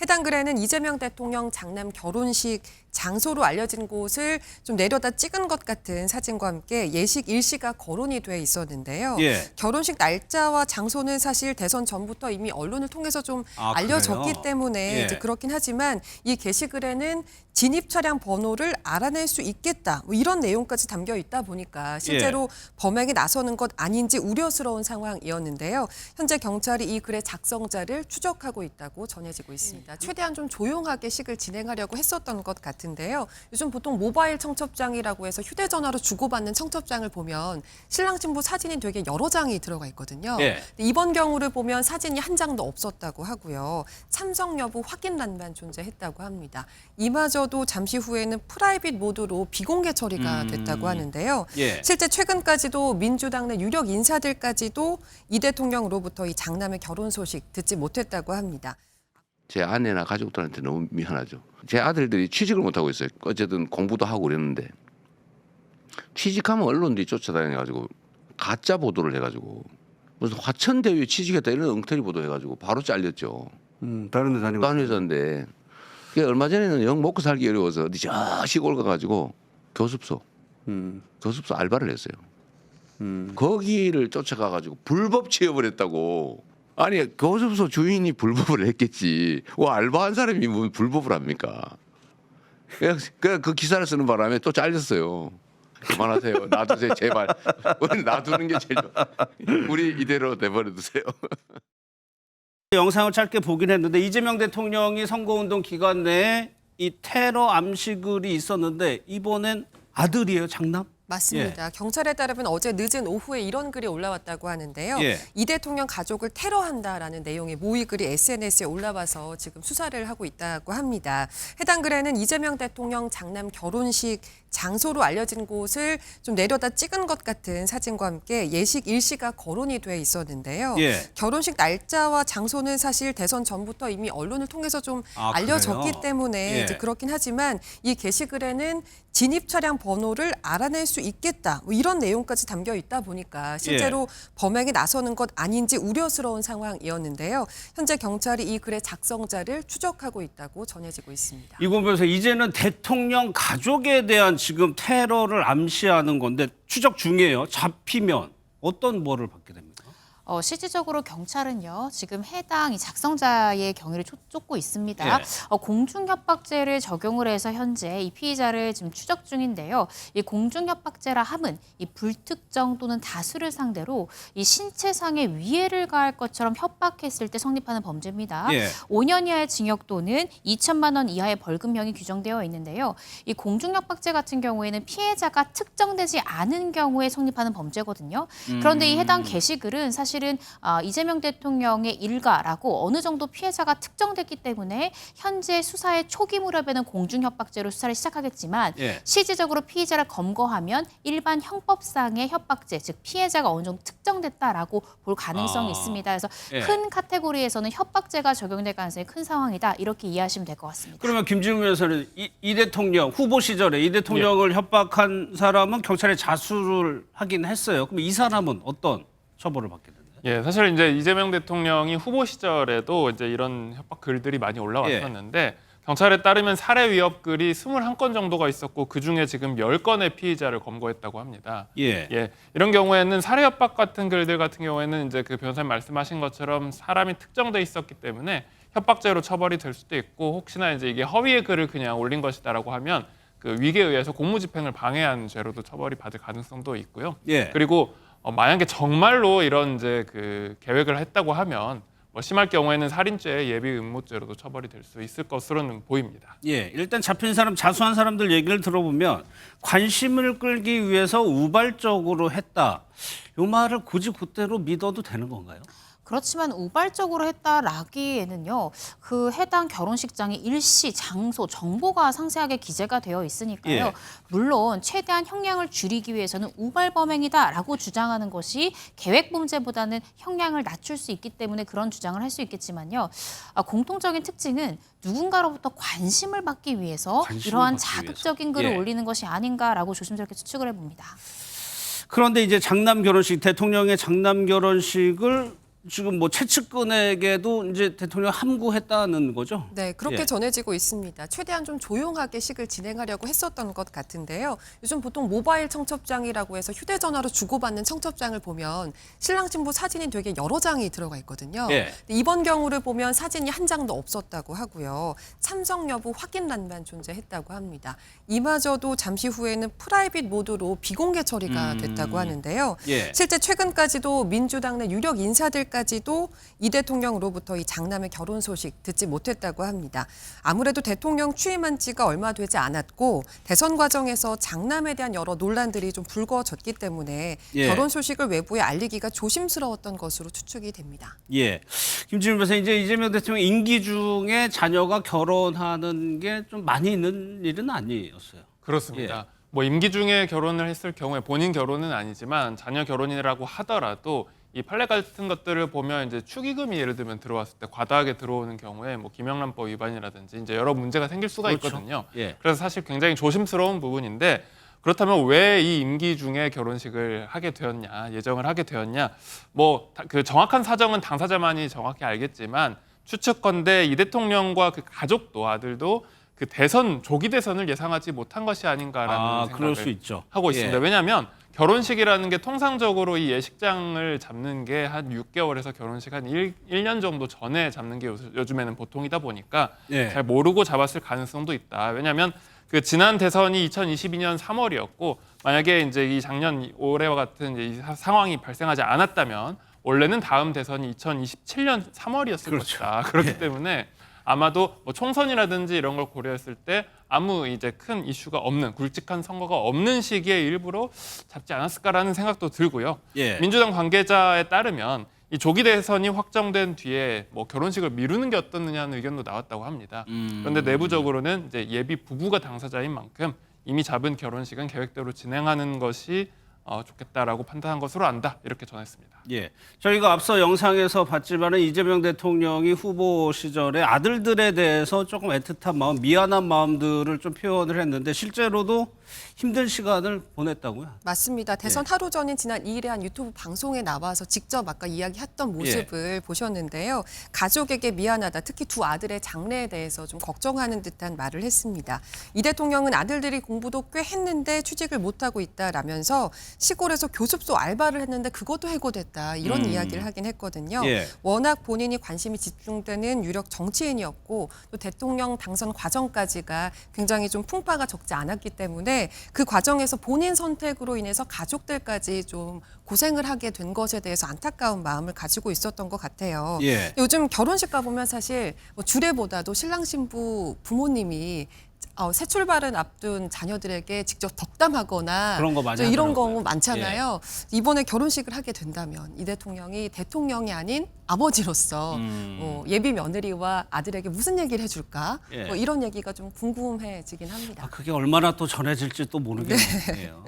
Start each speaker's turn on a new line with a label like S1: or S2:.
S1: 해당 글에는 이재명 대통령 장남 결혼식 장소로 알려진 곳을 좀 내려다 찍은 것 같은 사진과 함께 예식 일시가 거론이 돼 있었는데요.
S2: 예.
S1: 결혼식 날짜와 장소는 사실 대선 전부터 이미 언론을 통해서 좀 알려졌기
S2: 그래요?
S1: 때문에
S2: 예.
S1: 이제 그렇긴 하지만 이 게시글에는 진입 차량 번호를 알아낼 수 있겠다. 뭐 이런 내용까지 담겨 있다 보니까 실제로 범행에 나서는 것 아닌지 우려스러운 상황이었는데요. 현재 경찰이 이 글의 작성자를 추적하고 있다고 전해지고 있습니다. 최대한 좀 조용하게 식을 진행하려고 했었던 것 같은데요. 요즘 보통 모바일 청첩장이라고 해서 휴대전화로 주고받는 청첩장을 보면 신랑 신부 사진이 되게 여러 장이 들어가 있거든요.
S2: 예.
S1: 근데 이번 경우를 보면 사진이 한 장도 없었다고 하고요. 참석 여부 확인란만 존재했다고 합니다. 이마저도 잠시 후에는 프라이빗 모드로 비공개 처리가 됐다고 하는데요.
S2: 예.
S1: 실제 최근까지도 민주당 내 유력 인사들까지도 이 대통령으로부터 이 장남의 결혼 소식 듣지 못했다고 합니다.
S3: 제 아내나 가족들한테 너무 미안하죠. 제 아들들이 취직을 못하고 있어요. 어쨌든 공부도 하고 그랬는데 취직하면 언론들이 쫓아다녀가지고 가짜 보도를 해가지고 무슨 화천대유에 취직했다 이런 엉터리 보도해가지고 바로 잘렸죠.
S4: 다른 데 다니고.
S3: 다른 회사인데 그게 얼마 전에는 영 먹고 살기 어려워서 어디 저 시골 가가지고 교습소 알바를 했어요. 거기를 쫓아가가지고 불법 취업을 했다고. 아니 교습소 주인이 불법을 했겠지. 알바한 사람이 뭐 불법을 합니까? 그 기사를 쓰는 바람에 또 잘렸어요. 그만하세요. 놔두세요 제발. 우리 놔두는 게 제일 좋아. 우리 이대로 내버려 두세요.
S2: 영상을 짧게 보긴 했는데 이재명 대통령이 선거운동 기간 내에 이 테러 암시글이 있었는데 이번엔 아들이에요, 장남?
S1: 맞습니다. 경찰에 따르면 어제 늦은 오후에 이런 글이 올라왔다고 하는데요.
S2: 예.
S1: 이 대통령 가족을 테러한다라는 내용의 모의 글이 SNS에 올라와서 지금 수사를 하고 있다고 합니다. 해당 글에는 이재명 대통령 장남 결혼식 장소로 알려진 곳을 좀 내려다 찍은 것 같은 사진과 함께 예식 일시가 거론이 돼 있었는데요.
S2: 예.
S1: 결혼식 날짜와 장소는 사실 대선 전부터 이미 언론을 통해서 좀 알려졌기
S2: 그래요?
S1: 때문에
S2: 예.
S1: 이제 그렇긴 하지만 이 게시글에는 진입 차량 번호를 알아낼 수 있겠다. 뭐 이런 내용까지 담겨 있다 보니까 실제로 범행에 나서는 것 아닌지 우려스러운 상황이었는데요. 현재 경찰이 이 글의 작성자를 추적하고 있다고 전해지고 있습니다.
S2: 이건 보면서 이제는 대통령 가족에 대한 지금 테러를 암시하는 건데 추적 중이에요. 잡히면 어떤 벌을 받게 됩니까?
S5: 실질적으로 경찰은요, 지금 해당 이 작성자의 경위를 쫓고 있습니다.
S2: 예.
S5: 공중협박죄를 적용을 해서 현재 이 피의자를 지금 추적 중인데요. 이 공중협박죄라 함은 이 불특정 또는 다수를 상대로 이 신체상의 위해를 가할 것처럼 협박했을 때 성립하는 범죄입니다.
S2: 예.
S5: 5년 이하의 징역 또는 2천만 원 이하의 벌금형이 규정되어 있는데요. 이 공중협박죄 같은 경우에는 피해자가 특정되지 않은 경우에 성립하는 범죄거든요. 그런데 이 해당 게시글은 사실은 이재명 대통령의 일가라고 어느 정도 피해자가 특정됐기 때문에 현재 수사의 초기 무렵에는 공중협박죄로 수사를 시작하겠지만 실질적으로 피의자를 검거하면 일반 형법상의 협박죄, 즉 피해자가 어느 정도 특정됐다라고 볼 가능성이 있습니다. 그래서 큰 카테고리에서는 협박죄가 적용될 가능성이 큰 상황이다. 이렇게 이해하시면 될 것 같습니다.
S2: 그러면 김진우 변호사는 이 대통령 후보 시절에 이 대통령을 협박한 사람은 경찰에 자수를 하긴 했어요. 그럼 이 사람은 어떤 처벌을 받게 되나요?
S6: 예, 사실 이제 이재명 대통령이 후보 시절에도 이제 이런 협박 글들이 많이 올라왔었는데 경찰에 따르면 살해 위협 글이 21건 정도가 있었고 그중에 지금 10건의 피의자를 검거했다고 합니다. 이런 경우에는 살해 협박 같은 글들 같은 경우에는 이제 그 변호사님 말씀하신 것처럼 사람이 특정돼 있었기 때문에 협박죄로 처벌이 될 수도 있고 혹시나 이제 이게 허위의 글을 그냥 올린 것이다라고 하면 그 위계에 의해서 공무집행을 방해한 죄로도 처벌이 받을 가능성도 있고요. 그리고 만약에 정말로 이런 이제 그 계획을 했다고 하면 뭐 심할 경우에는 살인죄, 예비 음모죄로도 처벌이 될 수 있을 것으로는 보입니다.
S2: 일단 잡힌 사람, 자수한 사람들 얘기를 들어보면 관심을 끌기 위해서 우발적으로 했다. 이 말을 굳이 그대로 믿어도 되는 건가요?
S5: 그렇지만 우발적으로 했다라기에는요, 그 해당 결혼식장의 일시, 장소, 정보가 상세하게 기재가 되어 있으니까요. 물론 최대한 형량을 줄이기 위해서는 우발 범행이다라고 주장하는 것이 계획 범죄보다는 형량을 낮출 수 있기 때문에 그런 주장을 할 수 있겠지만요. 공통적인 특징은 누군가로부터 관심을 받기 위해서 이러한 자극적인 글을 올리는 것이 아닌가라고 조심스럽게 추측을 해봅니다.
S2: 그런데 이제 장남 결혼식, 대통령의 장남 결혼식을 지금 뭐 최측근에게도 이제 대통령 함구했다는 거죠?
S1: 네, 그렇게
S2: 예.
S1: 전해지고 있습니다. 최대한 좀 조용하게 식을 진행하려고 했었던 것 같은데요. 요즘 보통 모바일 청첩장이라고 해서 휴대전화로 주고받는 청첩장을 보면 신랑 신부 사진이 되게 여러 장이 들어가 있거든요.
S2: 예.
S1: 근데 이번 경우를 보면 사진이 한 장도 없었다고 하고요. 참석 여부 확인란만 존재했다고 합니다. 이마저도 잠시 후에는 프라이빗 모드로 비공개 처리가 됐다고 하는데요.
S2: 예.
S1: 실제 최근까지도 민주당 내 유력 인사들까지도 이 대통령으로부터 이 장남의 결혼 소식 듣지 못했다고 합니다. 아무래도 대통령 취임한 지가 얼마 되지 않았고 대선 과정에서 장남에 대한 여러 논란들이 좀 불거졌기 때문에
S2: 예.
S1: 결혼 소식을 외부에 알리기가 조심스러웠던 것으로 추측이 됩니다.
S2: 예. 김진일 변호사, 이제 이재명 대통령 임기 중에 자녀가 결혼하는 게 좀 많이 있는 일은 아니었어요.
S6: 그렇습니다. 뭐 임기 중에 결혼을 했을 경우에 본인 결혼은 아니지만 자녀 결혼이라고 하더라도 이 판례 같은 것들을 보면 이제 축의금이 예를 들면 들어왔을 때 과다하게 들어오는 경우에 뭐 김영란법 위반이라든지 이제 여러 문제가 생길 수가
S2: 그렇죠.
S6: 있거든요.
S2: 예.
S6: 그래서 사실 굉장히 조심스러운 부분인데 그렇다면 왜 이 임기 중에 결혼식을 하게 되었냐, 예정을 하게 되었냐, 뭐 그 정확한 사정은 당사자만이 정확히 알겠지만 추측컨대 이 대통령과 그 가족도 아들도 그 대선 조기 대선을 예상하지 못한 것이 아닌가라는
S2: 그럴
S6: 생각을
S2: 수 있죠.
S6: 하고 있습니다.
S2: 예.
S6: 왜냐하면 결혼식이라는 게 통상적으로 이 예식장을 잡는 게 한 6개월에서 결혼식 한 1년 정도 전에 잡는 게 요즘에는 보통이다 보니까
S2: 예.
S6: 잘 모르고 잡았을 가능성도 있다. 왜냐하면 그 지난 대선이 2022년 3월이었고 만약에 이제 이 작년 올해와 같은 이제 이 상황이 발생하지 않았다면 원래는 다음 대선이 2027년 3월이었을
S2: 그렇죠.
S6: 것이다. 그렇기
S2: 예.
S6: 때문에 아마도 뭐 총선이라든지 이런 걸 고려했을 때 아무 이제 큰 이슈가 없는 굵직한 선거가 없는 시기에 일부러 잡지 않았을까라는 생각도 들고요.
S2: 예.
S6: 민주당 관계자에 따르면 이 조기 대선이 확정된 뒤에 뭐 결혼식을 미루는 게 어떻느냐는 의견도 나왔다고 합니다. 그런데 내부적으로는 이제 예비 부부가 당사자인 만큼 이미 잡은 결혼식은 계획대로 진행하는 것이 좋겠다라고 판단한 것으로 안다 이렇게 전했습니다.
S2: 예, 저희가 앞서 영상에서 봤지만은 이재명 대통령이 후보 시절에 아들들에 대해서 조금 애틋한 마음, 미안한 마음들을 좀 표현을 했는데 실제로도 힘든 시간을 보냈다고요?
S1: 맞습니다. 대선 하루 전인 지난 2일에 한 유튜브 방송에 나와서 직접 아까 이야기했던 모습을 보셨는데요. 가족에게 미안하다. 특히 두 아들의 장래에 대해서 좀 걱정하는 듯한 말을 했습니다. 이 대통령은 아들들이 공부도 꽤 했는데 취직을 못하고 있다라면서 시골에서 교습소 알바를 했는데 그것도 해고됐다. 이런 이야기를 하긴 했거든요.
S2: 예.
S1: 워낙 본인이 관심이 집중되는 유력 정치인이었고 또 대통령 당선 과정까지가 굉장히 좀 풍파가 적지 않았기 때문에 그 과정에서 본인 선택으로 인해서 가족들까지 좀 고생을 하게 된 것에 대해서 안타까운 마음을 가지고 있었던 것 같아요.
S2: 예.
S1: 요즘 결혼식 가보면 사실 뭐 주례보다도 신랑 신부 부모님이 새 출발을 앞둔 자녀들에게 직접 덕담하거나
S2: 그런 거 많이
S1: 좀 이런
S2: 하더라고요.
S1: 거 많잖아요. 이번에 결혼식을 하게 된다면 이 대통령이 대통령이 아닌 아버지로서 예비 며느리와 아들에게 무슨 얘기를 해줄까?
S2: 예.
S1: 뭐 이런 얘기가 좀 궁금해지긴 합니다.
S2: 그게 얼마나 또 전해질지 또 모르겠네요.